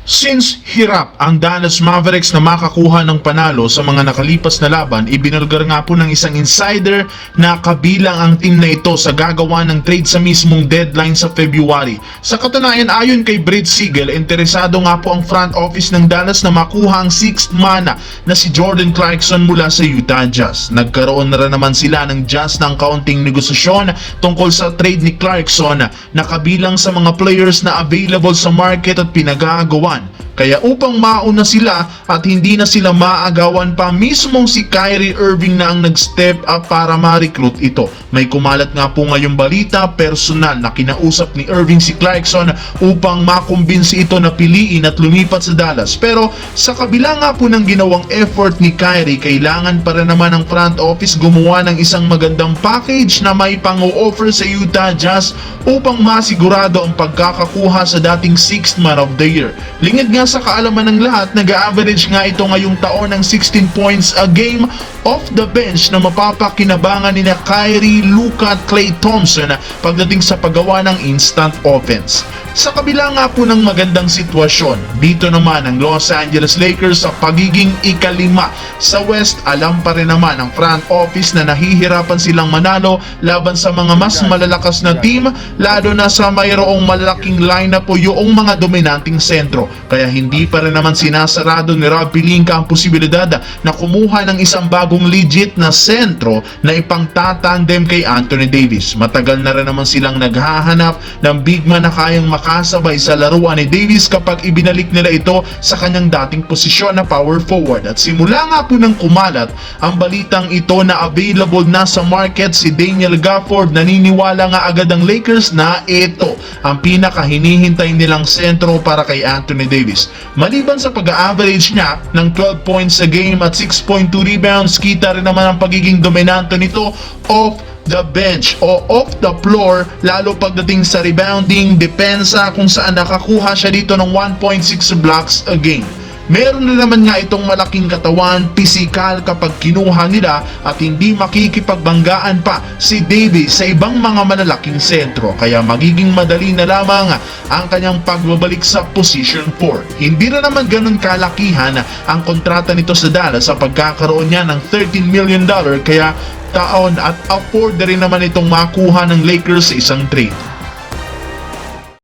Since hirap ang Dallas Mavericks na makakuha ng panalo sa mga nakalipas na laban, ibinulgar nga po ng isang insider na kabilang ang team na ito sa gagawa ng trade sa mismong deadline sa February. Sa katunayan, ayon kay Brett Siegel, interesado nga po ang front office ng Dallas na makuha ang sixth mana na si Jordan Clarkson mula sa Utah Jazz. Nagkaroon na rin naman sila ng Jazz ng kaunting negosasyon tungkol sa trade ni Clarkson na kabilang sa mga players na available sa market at pinagagawa. Kaya upang mauna sila at hindi na sila maagawan pa, mismong si Kyrie Irving na ang nag-step up para ma-recruit ito. May kumalat nga po ngayong balita, personal na kinausap ni Irving si Clarkson upang makumbinsi ito na piliin at lumipat sa Dallas. Pero sa kabila nga po ng ginawang effort ni Kyrie, kailangan pa rin naman ang front office gumawa ng isang magandang package na may pang-o-offer sa Utah Jazz upang masigurado ang pagkakakuha sa dating 6th man of the year. Lingid nga sa kaalaman ng lahat, nag-average nga ito ngayong taon ng 16 points a game off the bench na mapapakinabangan ni Kyrie, Luka at Klay Thompson pagdating sa paggawa ng instant offense. Sa kabila nga po ng magandang sitwasyon, dito naman ang Los Angeles Lakers sa pagiging ikalima sa West, alam pa rin naman ang front office na nahihirapan silang manalo laban sa mga mas malalakas na team, lalo na sa mayroong malaking lineup po yung mga dominanting sentro. Kaya hindi pa rin naman sinasarado ni Rob Pelinka ang posibilidad na kumuha ng isang bagong legit na sentro na ipangtatandem kay Anthony Davis. Matagal na rin naman silang naghahanap ng big man na kayang makasabay sa laruan ni Davis kapag ibinalik nila ito sa kanyang dating posisyon na power forward. At simula nga po ng kumalat ang balitang ito na available na sa market si Daniel Gafford, naniniwala nga agad ang Lakers na ito ang pinaka-hinihintay nilang sentro para kay Anthony Davis. Maliban sa pag-average niya ng 12 points a game at 6.2 rebounds, kita rin naman ang pagiging dominante nito off the bench o off the floor, lalo pagdating sa rebounding, depensa, kung saan nakakuha siya dito ng 1.6 blocks a game. Meron na naman nga itong malaking katawan, pisikal kapag kinuha nila at hindi makikipagbanggaan pa si Davis sa ibang mga malalaking sentro, kaya magiging madali na lamang ang kanyang pagbabalik sa position 4. Hindi na naman ganun kalakihan ang kontrata nito sa Dallas sa pagkakaroon niya ng $13 million, kaya taon at afford na rin naman itong makuha ng Lakers sa isang trade.